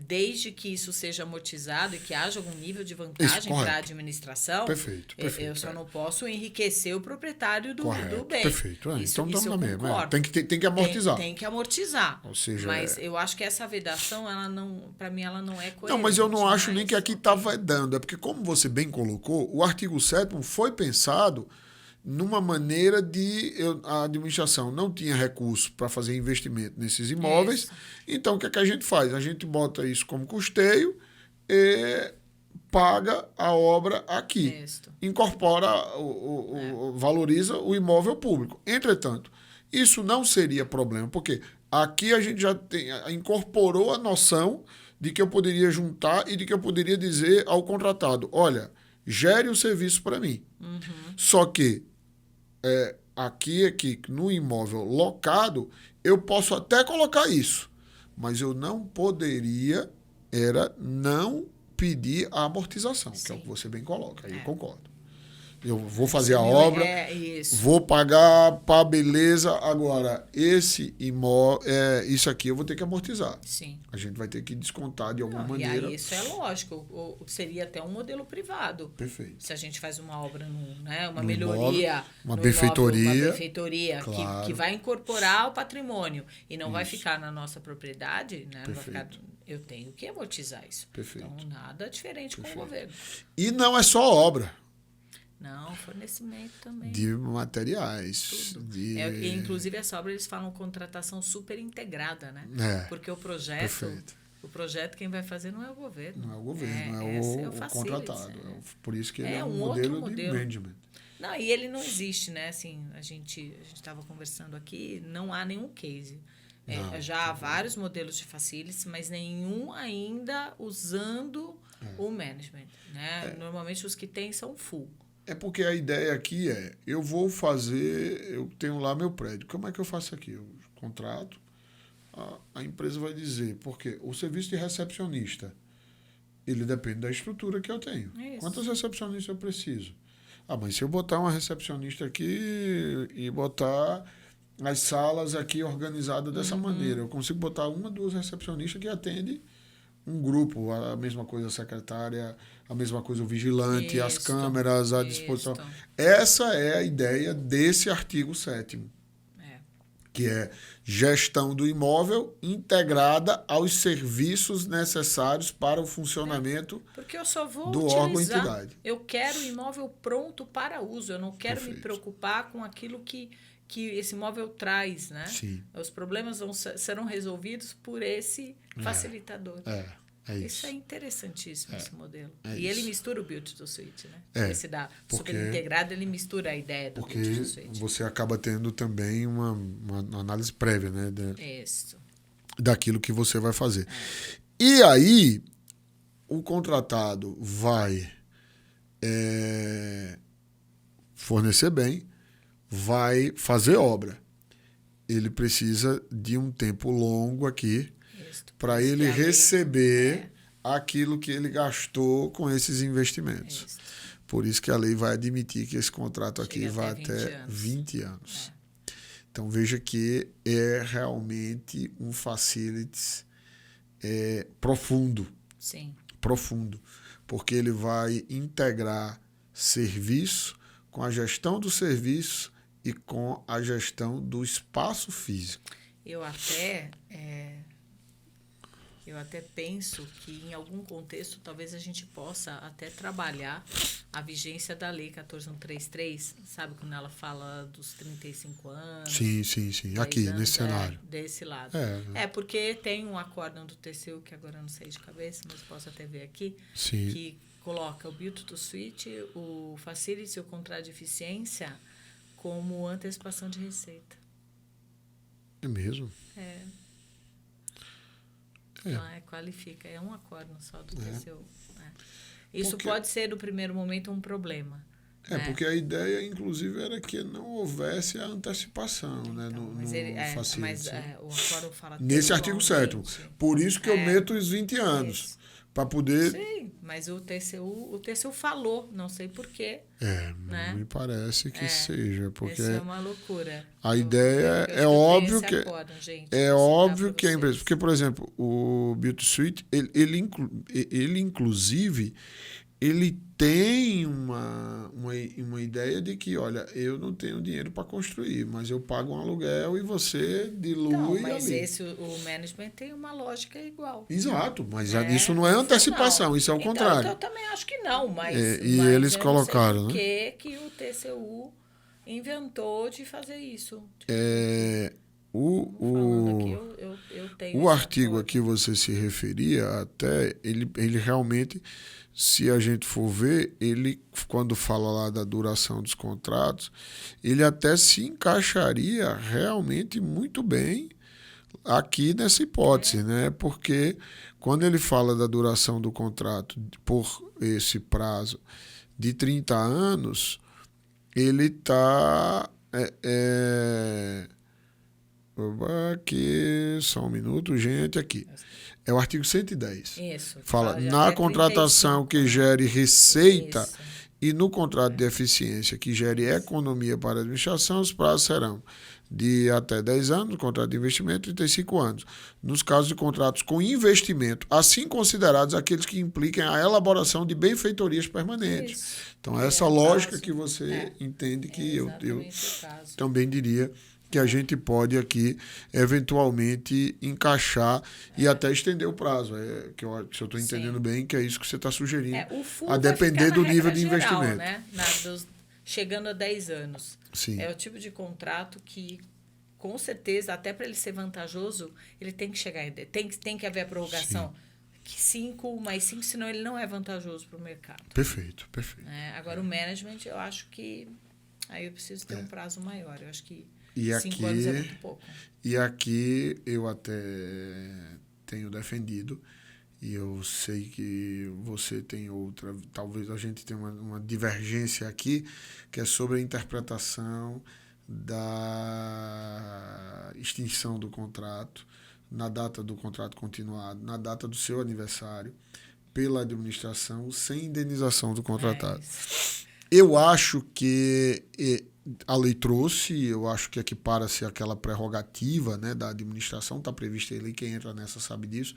desde que isso seja amortizado e que haja algum nível de vantagem para a administração, perfeito, eu só não posso enriquecer o proprietário do bem. Perfeito. Então estamos na mesma. Tem que amortizar. Tem que amortizar. Ou seja, mas eu acho que essa vedação, para mim, ela não é coerente. Não, mas eu não acho nem que aqui está vedando. É porque, como você bem colocou, o artigo 7º foi pensado numa maneira de... a administração não tinha recurso para fazer investimento nesses imóveis. Então, o que é que a gente faz? A gente bota isso como custeio e paga a obra aqui. Incorpora, valoriza o imóvel público. Entretanto, isso não seria problema, porque aqui a gente já incorporou a noção de que eu poderia juntar e de que eu poderia dizer ao contratado, olha, gere o serviço para mim. Só que aqui no imóvel locado, eu posso até colocar isso, mas eu não poderia não pedir a amortização, que é o que você bem coloca, aí eu concordo. Eu vou fazer a obra, vou pagar para beleza. Agora, esse imóvel, isso aqui eu vou ter que amortizar. Sim. A gente vai ter que descontar de alguma maneira. E aí isso é lógico. Seria até um modelo privado. Perfeito. Se a gente faz uma obra, uma melhoria, uma benfeitoria, uma benfeitoria claro. que vai incorporar o patrimônio e não vai ficar na nossa propriedade, né? Vai ficar, eu tenho que amortizar isso. Perfeito. Então, nada diferente com o governo. E não é só obra. Não, fornecimento também. De materiais. Inclusive, essa obra, eles falam contratação super integrada, né? Porque o projeto, quem vai fazer não é o governo. Não é o governo, é o contratado. Por isso que ele é um modelo de management. Não, e ele não existe, né? Assim, a gente estava conversando aqui, não há nenhum case. Já há vários modelos de facilities, mas nenhum ainda usando o management, né? Normalmente os que tem são full. É porque a ideia aqui eu tenho lá meu prédio. Como é que eu faço aqui? Eu contrato, a empresa vai dizer, porque o serviço de recepcionista, ele depende da estrutura que eu tenho. Isso. Quantos recepcionistas eu preciso? Mas se eu botar uma recepcionista aqui e botar as salas aqui organizadas dessa maneira, eu consigo botar 1, 2 recepcionistas que atendem um grupo, a mesma coisa a secretária, a mesma coisa o vigilante, as câmeras à disposição. Essa é a ideia desse artigo 7º, que é gestão do imóvel integrada aos serviços necessários para o funcionamento Porque eu só vou do órgão entidade. Eu quero o imóvel pronto para uso, eu não quero me preocupar com aquilo que esse imóvel traz, né? Sim. Os problemas serão resolvidos por esse facilitador. Isso. Isso é interessantíssimo, esse modelo. E ele mistura o Build to Suit, né? Esse da super integrado, ele mistura a ideia do Build to Suit. Porque você acaba tendo também uma análise prévia, né? Daquilo que você vai fazer. E aí, o contratado vai fornecer bem, vai fazer obra. Ele precisa de um tempo longo aqui para ele receber aquilo que ele gastou com esses investimentos. Por isso que a lei vai admitir que esse contrato aqui vai até 20 anos. Então, veja que é realmente um facilities profundo. Sim. Profundo. Porque ele vai integrar serviço com a gestão do serviço e com a gestão do espaço físico. Eu até penso que, em algum contexto, talvez a gente possa até trabalhar a vigência da Lei 14.133, sabe, quando ela fala dos 35 anos. Sim. Aqui, nesse cenário. Desse lado. Porque tem um acórdão do TCU, que agora eu não sei de cabeça, mas posso até ver aqui, que coloca o Build to Suit, o Facility e o contrato de eficiência como antecipação de receita. É mesmo? Qualifica. É um acórdão só do TCU. Isso pode ser, no primeiro momento, um problema. Porque a ideia, inclusive, era que não houvesse a antecipação, né, no Facility. Mas o acórdão fala... Nesse artigo 7º. Por isso que eu meto os 20 anos. Para poder... Sim, mas o TCU falou, não sei porquê. Não me parece que seja, porque... Isso é uma loucura. A ideia é óbvio que... óbvio que a empresa... Porque, por exemplo, o Build to Suit, ele inclusive, ele tem uma ideia de que, olha, eu não tenho dinheiro para construir, mas eu pago um aluguel e você dilui mas ali. O management tem uma lógica igual. Exato, mas isso não é antecipação, isso é o contrário. Eu também acho que não, mas... eles colocaram, né? Por que o TCU inventou de fazer isso? O artigo a que você se referia, até, ele realmente... Se a gente for ver, ele, quando fala lá da duração dos contratos, ele até se encaixaria realmente muito bem aqui nessa hipótese, né? Porque quando ele fala da duração do contrato por esse prazo de 30 anos, ele está... Aqui, só um minuto, gente, aqui. É o artigo 110. Isso. Fala, na contratação 35, que gere receita E no contrato de eficiência que gere economia para a administração, os prazos serão de até 10 anos, no contrato de investimento, 35 anos. Nos casos de contratos com investimento, assim considerados aqueles que impliquem a elaboração de benfeitorias permanentes. Isso. Então, essa lógica que você entende que eu também diria que a gente pode aqui, eventualmente, encaixar e até estender o prazo. Que eu estou entendendo bem, que é isso que você está sugerindo. A depender do nível de investimento. Né? Chegando a 10 anos. Sim. É o tipo de contrato que, com certeza, até para ele ser vantajoso, ele tem que chegar tem que haver a prorrogação. Que 5 mais 5, senão ele não é vantajoso para o mercado. Perfeito. Agora, o management, eu acho que aí eu preciso ter um prazo maior. Eu acho que 5 aqui, anos é muito pouco. E aqui eu até tenho defendido, e eu sei que você tem outra, talvez a gente tenha uma divergência aqui, que é sobre a interpretação da extinção do contrato, na data do contrato continuado, na data do seu aniversário, pela administração, sem indenização do contratado. Eu acho que a lei trouxe, eu acho que equipara-se àquela prerrogativa, né, da administração, está prevista em lei, quem entra nessa sabe disso,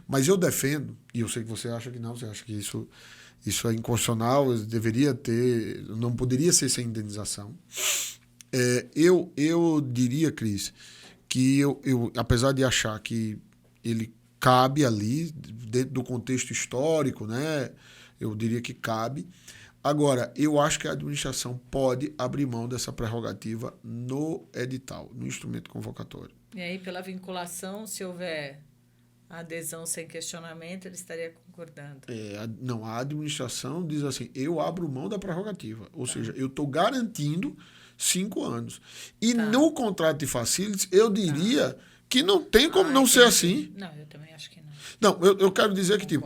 mas eu defendo, e eu sei que você acha que não, você acha que isso é inconstitucional, deveria ter, não poderia ser sem indenização. Eu diria, Cris, que eu, apesar de achar que ele cabe ali, dentro do contexto histórico, né, eu diria que cabe. Agora, eu acho que a administração pode abrir mão dessa prerrogativa no edital, no instrumento convocatório. E aí, pela vinculação, se houver adesão sem questionamento, ele estaria concordando? Não, a administração diz assim, eu abro mão da prerrogativa. Ou seja, eu estou garantindo 5 anos. E no contrato de facilities, eu diria que não tem como não ser assim. Não, eu também acho que não. Não, eu quero dizer que,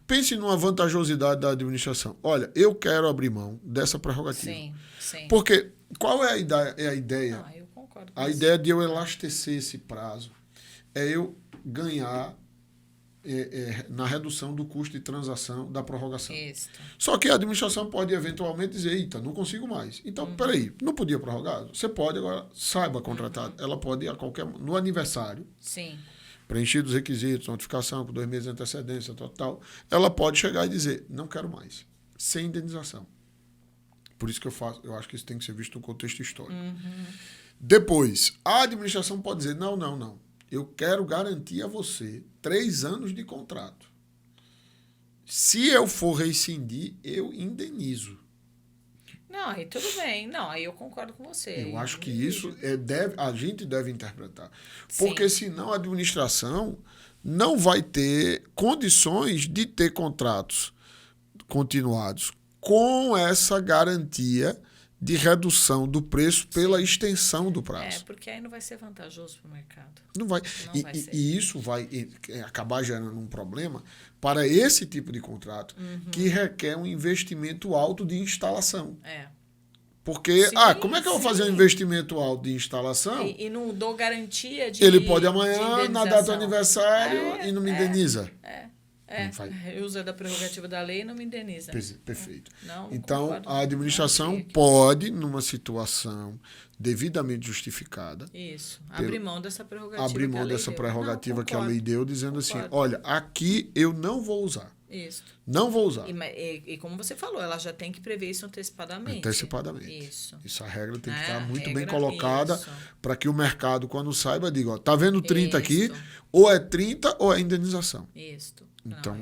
pense numa vantajosidade da administração. Olha, eu quero abrir mão dessa prerrogativa. Sim. Porque qual é a ideia? Não, eu concordo com a ideia de eu elastecer esse prazo é eu ganhar na redução do custo de transação da prorrogação. Isso. Só que a administração pode eventualmente dizer, eita, não consigo mais. Então, peraí, não podia prorrogar? Você pode agora, saiba contratar. Ela pode ir no aniversário. Sim. Preenchidos os requisitos, notificação com 2 meses de antecedência, tal, ela pode chegar e dizer, não quero mais, sem indenização. Por isso que eu acho que isso tem que ser visto no contexto histórico. Depois, a administração pode dizer, não, eu quero garantir a você 3 anos de contrato. Se eu for rescindir, eu indenizo. Não, aí tudo bem. Não, aí eu concordo com você. Eu acho que isso a gente deve interpretar. Porque senão a administração não vai ter condições de ter contratos continuados com essa garantia de redução do preço pela extensão do prazo. Porque aí não vai ser vantajoso para o mercado. Não vai. E isso vai acabar gerando um problema para esse tipo de contrato que requer um investimento alto de instalação. Porque, como é que eu vou fazer um investimento alto de instalação? E não dou garantia de ele pode amanhã, na data do aniversário, e não me indeniza. Usa da prerrogativa da lei e não me indeniza. Perfeito. Não, então, a administração pode, numa situação devidamente justificada, abrir mão dessa prerrogativa. Abrir mão dessa prerrogativa que a lei deu, dizendo assim, olha, aqui eu não vou usar. Isso. Não vou usar. E como você falou, ela já tem que prever isso antecipadamente. Isso. A regra tem que estar muito bem colocada para que o mercado, quando saiba, diga, tá vendo 30 aqui? Ou é 30 ou é indenização. Isso. Então,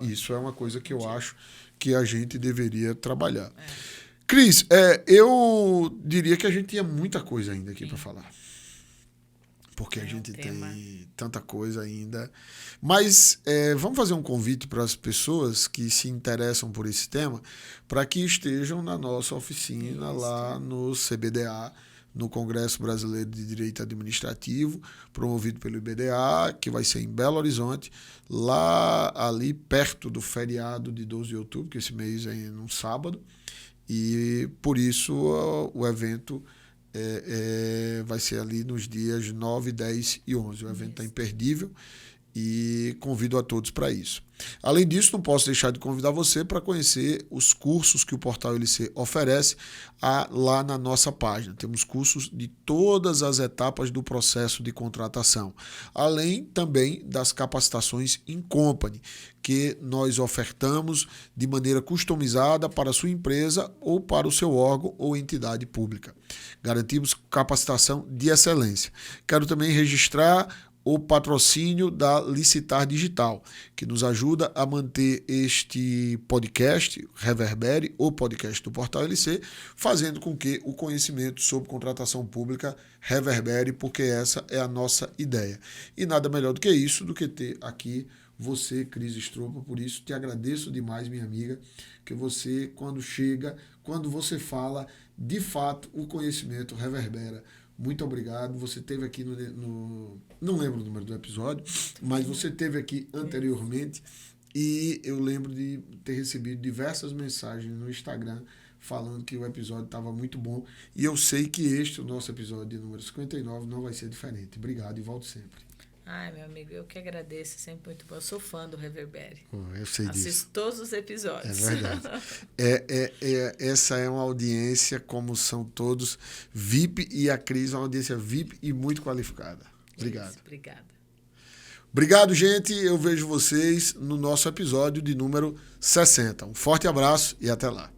isso é uma coisa que eu acho que a gente deveria trabalhar. Cris, eu diria que a gente tinha muita coisa ainda aqui para falar. Porque a gente tem tanta coisa ainda. Mas vamos fazer um convite para as pessoas que se interessam por esse tema para que estejam na nossa oficina lá no CBDA, no Congresso Brasileiro de Direito Administrativo, promovido pelo IBDA, que vai ser em Belo Horizonte, lá ali perto do feriado de 12 de outubro, que esse mês é num sábado. E, por isso, o evento vai ser ali nos dias 9, 10 e 11. O evento está imperdível e convido a todos para isso. Além disso, não posso deixar de convidar você para conhecer os cursos que o Portal LC oferece lá na nossa página. Temos cursos de todas as etapas do processo de contratação, além também das capacitações in company, que nós ofertamos de maneira customizada para a sua empresa ou para o seu órgão ou entidade pública. Garantimos capacitação de excelência. Quero também registrar o patrocínio da Licitar Digital, que nos ajuda a manter este podcast, Reverbere, o podcast do Portal LC, fazendo com que o conhecimento sobre contratação pública reverbere, porque essa é a nossa ideia. E nada melhor do que isso, do que ter aqui você, Cris Stropa. Por isso, te agradeço demais, minha amiga, que você, quando você fala, de fato, o conhecimento reverbera. Muito obrigado. Você esteve aqui não lembro o número do episódio, mas você esteve aqui anteriormente e eu lembro de ter recebido diversas mensagens no Instagram falando que o episódio estava muito bom. E eu sei que o nosso episódio de número 59, não vai ser diferente. Obrigado e volto sempre. Ai, meu amigo, eu que agradeço, sempre muito bom. Eu sou fã do Reverbere. Eu sei disso. Assisto todos os episódios. É verdade. Essa é uma audiência, como são todos, VIP, e a Cris é uma audiência VIP e muito qualificada. Obrigado. Isso, obrigada. Obrigado, gente. Eu vejo vocês no nosso episódio de número 60. Um forte abraço e até lá.